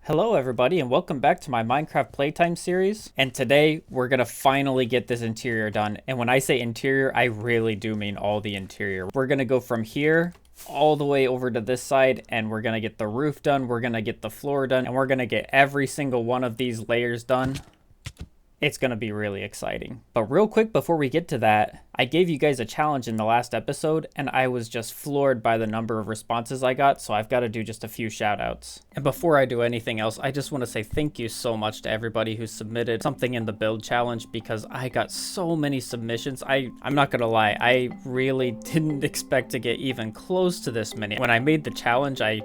Hello everybody and welcome back to my Minecraft playtime series, and today we're gonna finally get this interior done. And when I say interior, I really do mean all the interior. We're gonna go from here all the way over to this side, and we're gonna get the roof done, we're gonna get the floor done, and we're gonna get every single one of these layers done. It's gonna be really exciting. But real quick before we get to that, I gave you guys a challenge in the last episode, and I was just floored by the number of responses I got, so I've got to do just a few shout outs. And before I do anything else, I just want to say thank you so much to everybody who submitted something in the build challenge, because I got so many submissions. I'm not gonna lie, I really didn't expect to get even close to this many. When I made the challenge, I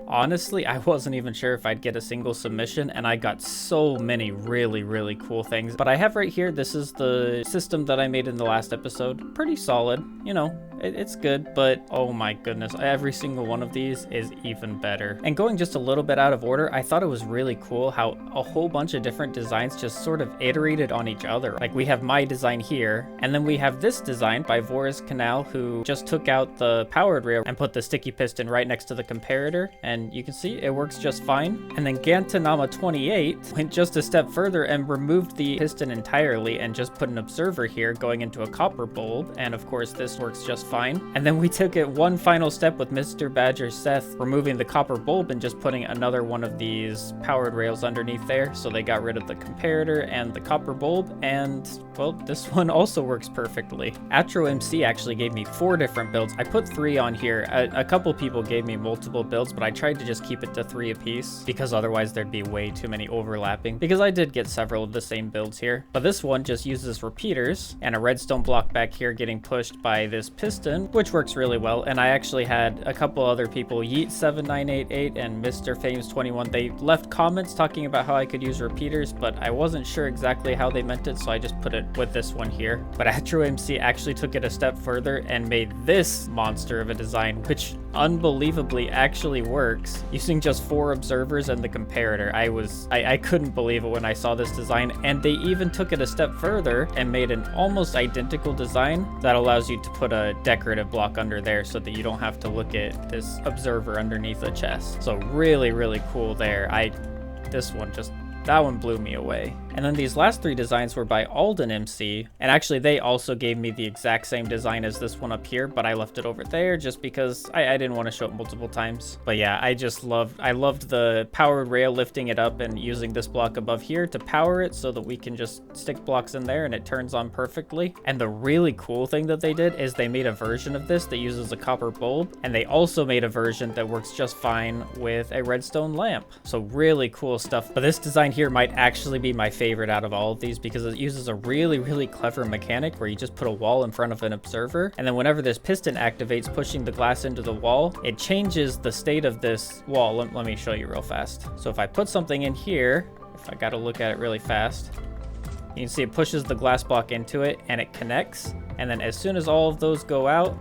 wasn't even sure if I'd get a single submission, and I got so many really cool things. But I have right here, this is the system that I made in the last episode. Pretty solid, you know, it's good, but oh my goodness, every single one of these is even better. And going just a little bit out of order, I thought it was really cool how a whole bunch of different designs just sort of iterated on each other. Like we have my design here, and then we have this design by Voris Canal, who just took out the powered rail and put the sticky piston right next to the comparator, and you can see it works just fine. And then Gantanama 28 went just a step further and removed the piston entirely and just put an observer here going into a copper bulb, and of course this works just fine. And then we took it one final step with Mr. Badger Seth, removing the copper bulb and just putting another one of these powered rails underneath there, so they got rid of the comparator and the copper bulb, and well, this one also works perfectly. Atro MC actually gave me 4 different builds. I put 3 on here. A couple people gave me multiple builds, but I tried to just keep it to 3 apiece because otherwise there'd be way too many overlapping, because I did get several of the same builds here. But this one just uses repeaters and a redstone block back here getting pushed by this piston, which works really well. And I actually had a couple other people, Yeet7988 and Mr. Fames21, they left comments talking about how I could use repeaters, but I wasn't sure exactly how they meant it, so I just put it with this one here. But Atro MC actually took it a step further and made this monster of a design, which unbelievably actually works using just 4 observers and the comparator. I couldn't believe it when I saw this design, and they even took it a step further and made an almost identical design that allows you to put a decorative block under there so that you don't have to look at this observer underneath the chest. So really cool there. That one blew me away. And then these last 3 designs were by Alden MC, and actually they also gave me the exact same design as this one up here, but I left it over there just because I didn't want to show it multiple times. But yeah, I loved the powered rail, lifting it up and using this block above here to power it so that we can just stick blocks in there and it turns on perfectly. And the really cool thing that they did is they made a version of this that uses a copper bulb, and they also made a version that works just fine with a redstone lamp. So really cool stuff. But this design here might actually be my favorite out of all of these, because it uses a really clever mechanic where you just put a wall in front of an observer, and then whenever this piston activates, pushing the glass into the wall, it changes the state of this wall. Let me show you real fast. So if I put something in here, if I gotta look at it really fast, you can see it pushes the glass block into it and it connects, and then as soon as all of those go out,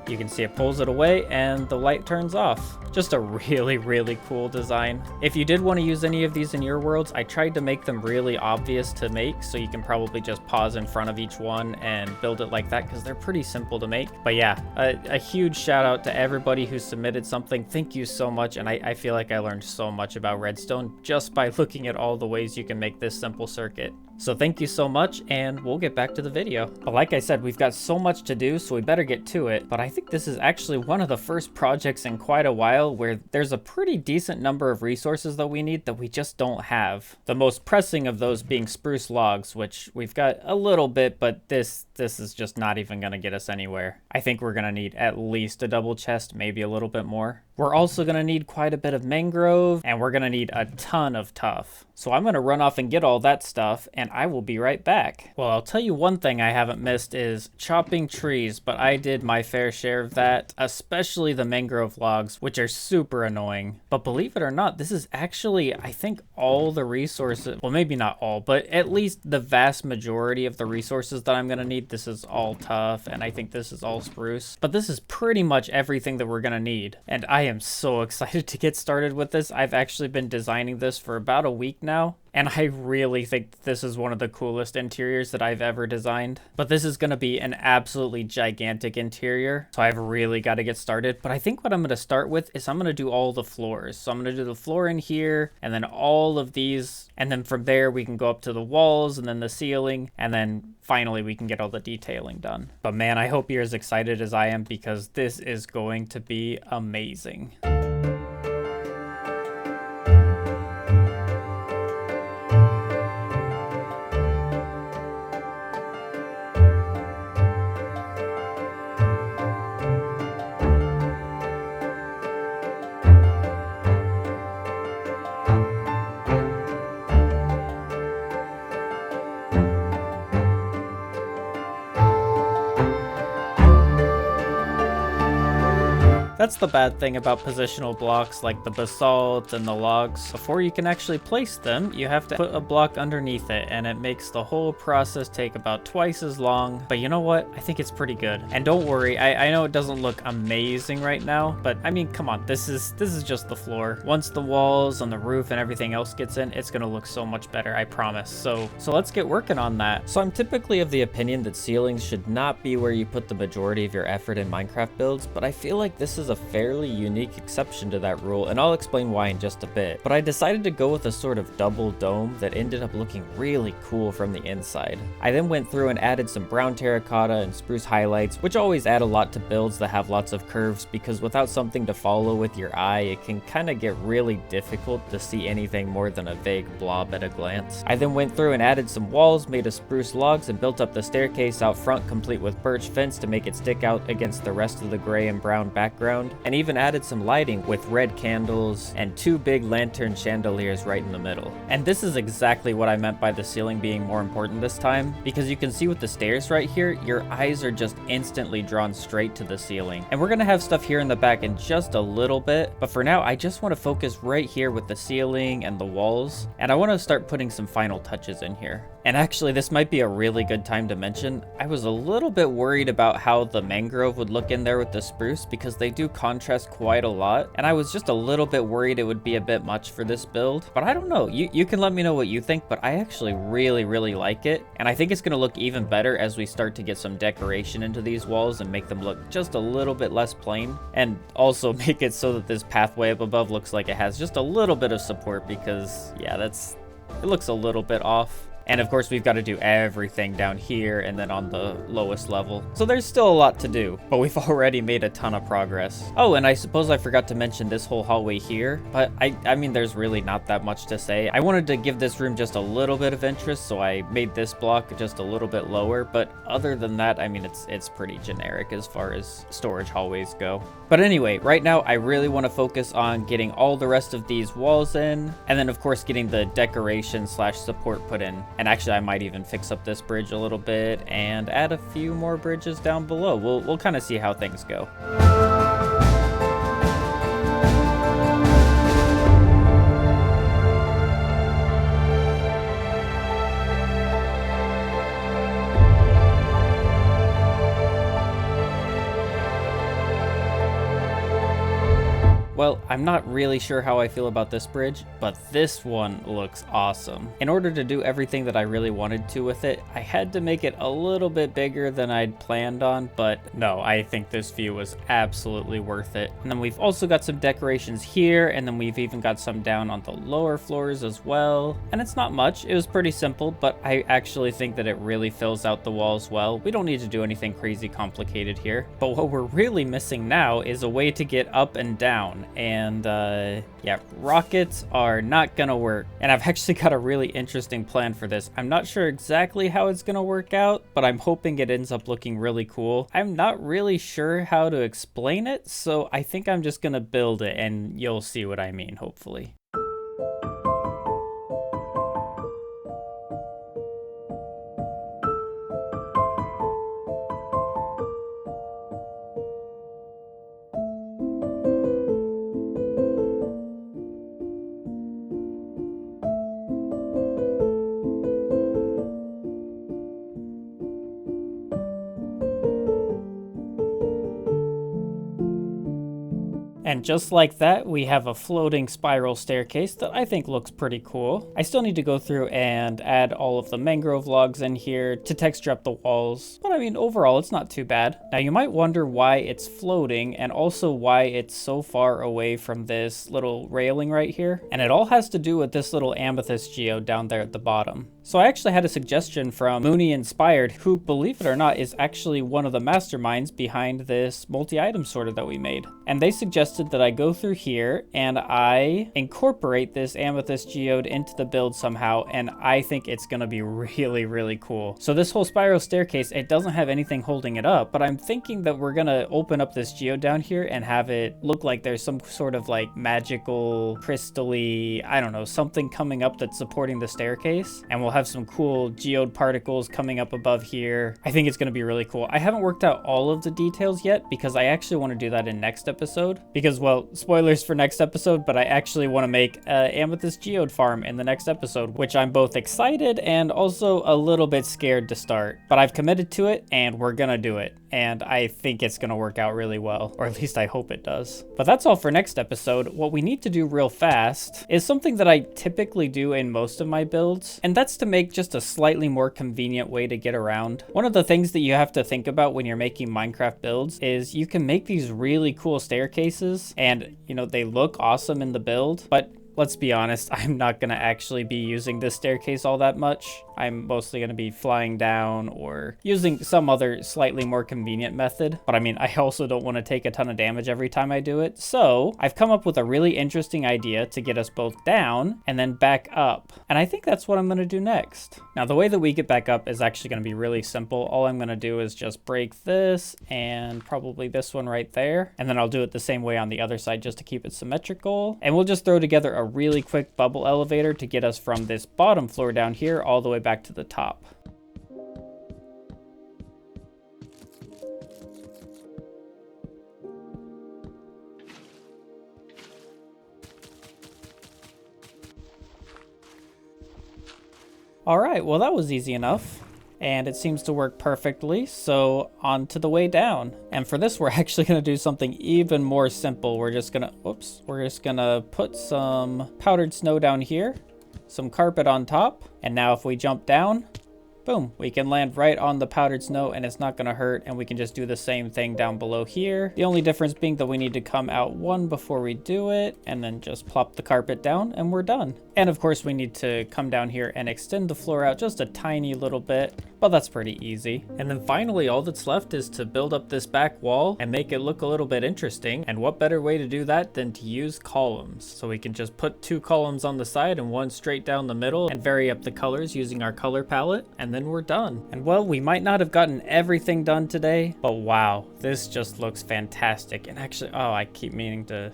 you can see it pulls it away and the light turns off. Just a really cool design. If you did want to use any of these in your worlds, I tried to make them really obvious to make, so you can probably just pause in front of each one and build it like that, because they're pretty simple to make. But yeah, a huge shout out to everybody who submitted something. Thank you so much, and I feel like I learned so much about redstone just by looking at all the ways you can make this simple circuit. So thank you so much, and we'll get back to the video. But like I said, we've got so much to do, so we better get to it. But I think this is actually one of the first projects in quite a while where there's a pretty decent number of resources that we need that we just don't have. The most pressing of those being spruce logs, which we've got a little bit, but this is just not even gonna get us anywhere. I think we're gonna need at least a double chest, maybe a little bit more. We're also gonna need quite a bit of mangrove, and we're gonna need a ton of tuff. So I'm gonna run off and get all that stuff, and I will be right back. Well, I'll tell you one thing I haven't missed is chopping trees, but I did my fair share of that, especially the mangrove logs, which are super annoying. But believe it or not, this is actually, I think, all the resources, well, maybe not all, but at least the vast majority of the resources that I'm gonna need. This is all tuff, and I think this is all spruce. But this is pretty much everything that we're gonna need, and I am so excited to get started with this. I've actually been designing this for about a week now, And I really think this is one of the coolest interiors that I've ever designed. But this is going to be an absolutely gigantic interior, so I've really got to get started. But I think what I'm going to start with is I'm going to do all the floors. So I'm going to do the floor in here, and then all of these, and then from there we can go up to the walls, and then the ceiling, and then finally we can get all the detailing done. But man, I hope you're as excited as I am, because this is going to be amazing. That's the bad thing about positional blocks like the basalt and the logs. Before you can actually place them, you have to put a block underneath it, and it makes the whole process take about twice as long. But you know what? I think it's pretty good. And don't worry, I know it doesn't look amazing right now, but I mean, come on, this is just the floor. Once the walls and the roof and everything else gets in, it's gonna look so much better, I promise. So let's get working on that. So I'm typically of the opinion that ceilings should not be where you put the majority of your effort in Minecraft builds, but I feel like this is a fairly unique exception to that rule, and I'll explain why in just a bit. But I decided to go with a sort of double dome that ended up looking really cool from the inside. I then went through and added some brown terracotta and spruce highlights, which always add a lot to builds that have lots of curves, because without something to follow with your eye, it can kind of get really difficult to see anything more than a vague blob at a glance. I then went through and added some walls made of spruce logs and built up the staircase out front, complete with birch fence to make it stick out against the rest of the gray and brown background, and even added some lighting with red candles and 2 big lantern chandeliers right in the middle. And this is exactly what I meant by the ceiling being more important this time, because you can see with the stairs right here, your eyes are just instantly drawn straight to the ceiling. And we're gonna have stuff here in the back in just a little bit, but for now I just want to focus right here with the ceiling and the walls, and I want to start putting some final touches in here. And actually, this might be a really good time to mention, I was a little bit worried about how the mangrove would look in there with the spruce, because they do contrast quite a lot, and I was just a little bit worried it would be a bit much for this build. But I don't know, you can let me know what you think, but I actually really like it, and I think it's gonna look even better as we start to get some decoration into these walls and make them look just a little bit less plain, and also make it so that this pathway up above looks like it has just a little bit of support, because yeah, it looks a little bit off. And of course, we've got to do everything down here and then on the lowest level. So there's still a lot to do, but we've already made a ton of progress. Oh, and I suppose I forgot to mention this whole hallway here, but I mean, there's really not that much to say. I wanted to give this room just a little bit of interest, so I made this block just a little bit lower, but other than that, I mean, it's pretty generic as far as storage hallways go. But anyway, right now, I really want to focus on getting all the rest of these walls in, and then of course, getting the decoration / support put in. And actually, I might even fix up this bridge a little bit and add a few more bridges down below. We'll kind of see how things go. Well, I'm not really sure how I feel about this bridge, but this one looks awesome. In order to do everything that I really wanted to with it, I had to make it a little bit bigger than I'd planned on, but no, I think this view was absolutely worth it. And then we've also got some decorations here, and then we've even got some down on the lower floors as well. And it's not much, it was pretty simple, but I actually think that it really fills out the walls well. We don't need to do anything crazy complicated here. But what we're really missing now is a way to get up and down. And yeah, rockets are not gonna work. And I've actually got a really interesting plan for this. I'm not sure exactly how it's gonna work out, but I'm hoping it ends up looking really cool. I'm not really sure how to explain it, so I think I'm just gonna build it and you'll see what I mean, hopefully. And just like that, we have a floating spiral staircase that I think looks pretty cool. I still need to go through and add all of the mangrove logs in here to texture up the walls. But I mean, overall, it's not too bad. Now you might wonder why it's floating and also why it's so far away from this little railing right here. And it all has to do with this little amethyst geode down there at the bottom. So I actually had a suggestion from Mooney Inspired, who, believe it or not, is actually one of the masterminds behind this multi-item sorter that we made. And they suggested that I go through here and I incorporate this amethyst geode into the build somehow, and I think it's gonna be really, really cool. So this whole spiral staircase, it doesn't have anything holding it up, but I'm thinking that we're gonna open up this geode down here and have it look like there's some sort of like magical, crystal-y, I don't know, something coming up that's supporting the staircase. And we'll have some cool geode particles coming up above here. I think it's going to be really cool. I haven't worked out all of the details yet because I actually want to do that in next episode. Because, well, spoilers for next episode, but I actually want to make an amethyst geode farm in the next episode, which I'm both excited and also a little bit scared to start. But I've committed to it and we're going to do it. And I think it's going to work out really well, or at least I hope it does. But that's all for next episode. What we need to do real fast is something that I typically do in most of my builds, and that's to make just a slightly more convenient way to get around. One of the things that you have to think about when you're making Minecraft builds is you can make these really cool staircases, and you know, they look awesome in the build, but let's be honest, I'm not going to actually be using this staircase all that much. I'm mostly going to be flying down or using some other slightly more convenient method. But I mean, I also don't want to take a ton of damage every time I do it. So I've come up with a really interesting idea to get us both down and then back up. And I think that's what I'm going to do next. Now, the way that we get back up is actually going to be really simple. All I'm going to do is just break this and probably this one right there. And then I'll do it the same way on the other side just to keep it symmetrical. And we'll just throw together a really quick bubble elevator to get us from this bottom floor down here all the way back to the top. All right, well, that was easy enough. And it seems to work perfectly, so on to the way down. And for this, we're actually gonna do something even more simple. We're just gonna put some powdered snow down here, some carpet on top, and now if we jump down, boom, we can land right on the powdered snow and it's not gonna hurt, and we can just do the same thing down below here. The only difference being that we need to come out one before we do it, and then just plop the carpet down and we're done. And of course we need to come down here and extend the floor out just a tiny little bit, but that's pretty easy. And then finally, all that's left is to build up this back wall and make it look a little bit interesting. And what better way to do that than to use columns? So we can just put 2 columns on the side and 1 straight down the middle and vary up the colors using our color palette, and then we're done. And well, we might not have gotten everything done today, but wow, this just looks fantastic. And actually, oh, I keep meaning to...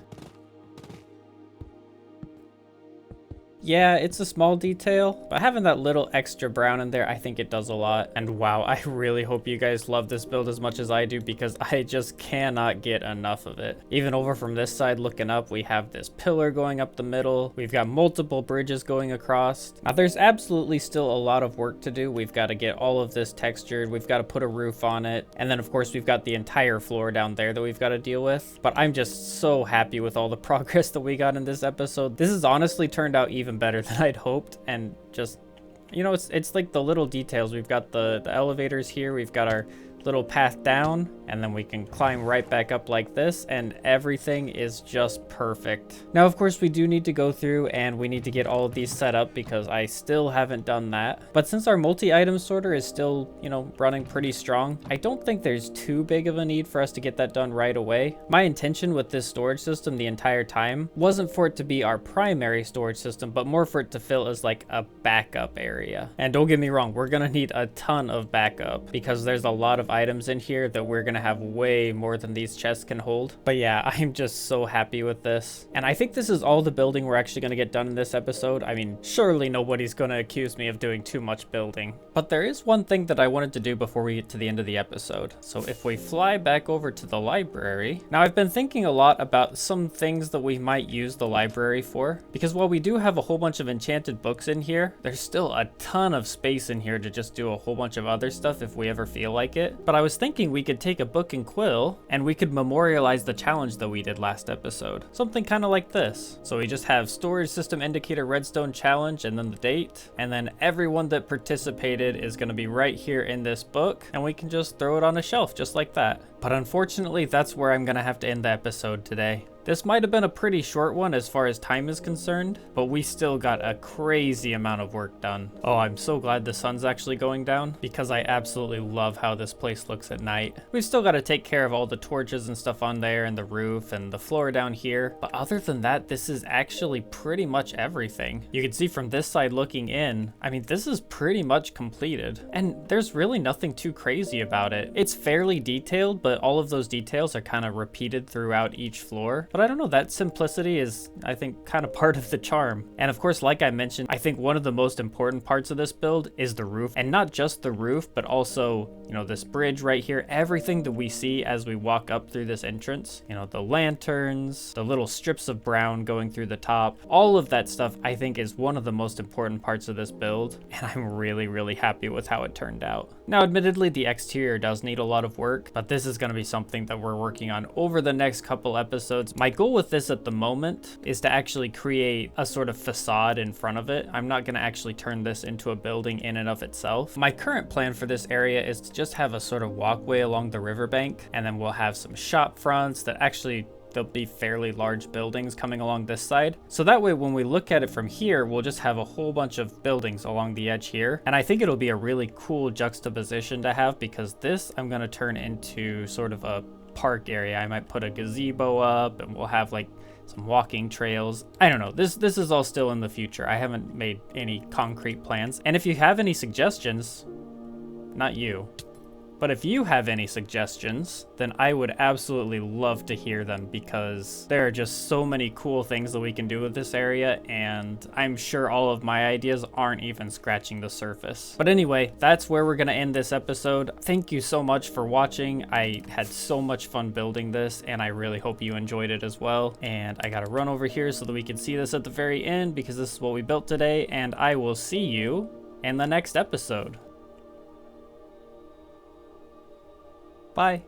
Yeah, it's a small detail, but having that little extra brown in there, I think it does a lot. And wow, I really hope you guys love this build as much as I do, because I just cannot get enough of it. Even over from this side looking up, we have this pillar going up the middle. We've got multiple bridges going across. Now there's absolutely still a lot of work to do. We've got to get all of this textured. We've got to put a roof on it. And then of course we've got the entire floor down there that we've got to deal with. But I'm just so happy with all the progress that we got in this episode. This has honestly turned out even better than I'd hoped, and just, you know, it's like the little details. We've got the elevators here, we've got our little path down, and then we can climb right back up like this, and everything is just perfect. Now of course we do need to go through and we need to get all of these set up because I still haven't done that. But since our multi-item sorter is still, you know, running pretty strong, I don't think there's too big of a need for us to get that done right away. My intention with this storage system the entire time wasn't for it to be our primary storage system, but more for it to fill as like a backup area. And don't get me wrong, we're gonna need a ton of backup because there's a lot of items in here that we're gonna have way more than these chests can hold. But yeah, I'm just so happy with this. And I think this is all the building we're actually gonna get done in this episode. I mean, surely nobody's gonna accuse me of doing too much building. But there is one thing that I wanted to do before we get to the end of the episode. So if we fly back over to the library, now I've been thinking a lot about some things that we might use the library for, because while we do have a whole bunch of enchanted books in here, there's still a ton of space in here to just do a whole bunch of other stuff if we ever feel like it. But I was thinking we could take a book and quill and we could memorialize the challenge that we did last episode. Something kind of like this. So we just have storage system indicator redstone challenge and then the date. And then everyone that participated is going to be right here in this book. And we can just throw it on a shelf just like that. But unfortunately, that's where I'm going to have to end the episode today. This might have been a pretty short one as far as time is concerned, but we still got a crazy amount of work done. Oh, I'm so glad the sun's actually going down because I absolutely love how this place looks at night. We've still got to take care of all the torches and stuff on there and the roof and the floor down here. But other than that, this is actually pretty much everything. You can see from this side looking in, I mean, this is pretty much completed. And there's really nothing too crazy about it. It's fairly detailed, but all of those details are kind of repeated throughout each floor. But I don't know, that simplicity is, I think, kind of part of the charm. And of course, like I mentioned, I think one of the most important parts of this build is the roof. And not just the roof, but also, you know, this bridge right here, everything that we see as we walk up through this entrance, you know, the lanterns, the little strips of brown going through the top, all of that stuff I think is one of the most important parts of this build. And I'm really, really happy with how it turned out. Now, admittedly, the exterior does need a lot of work, but this is going to be something that we're working on over the next couple episodes. My goal with this at the moment is to actually create a sort of facade in front of it. I'm not going to actually turn this into a building in and of itself. My current plan for this area is to just have a sort of walkway along the riverbank, and then we'll have some shop fronts that actually there'll be fairly large buildings coming along this side. So that way, when we look at it from here, we'll just have a whole bunch of buildings along the edge here. And I think it'll be a really cool juxtaposition to have because this I'm going to turn into sort of a park area. I might put a gazebo up and we'll have like some walking trails. I don't know. This is all still in the future. I haven't made any concrete plans. And if you have any suggestions, not you, but if you have any suggestions, then I would absolutely love to hear them because there are just so many cool things that we can do with this area, and I'm sure all of my ideas aren't even scratching the surface. But anyway, that's where we're gonna end this episode. Thank you so much for watching. I had so much fun building this, and I really hope you enjoyed it as well. And I gotta run over here so that we can see this at the very end because this is what we built today, and I will see you in the next episode. Bye.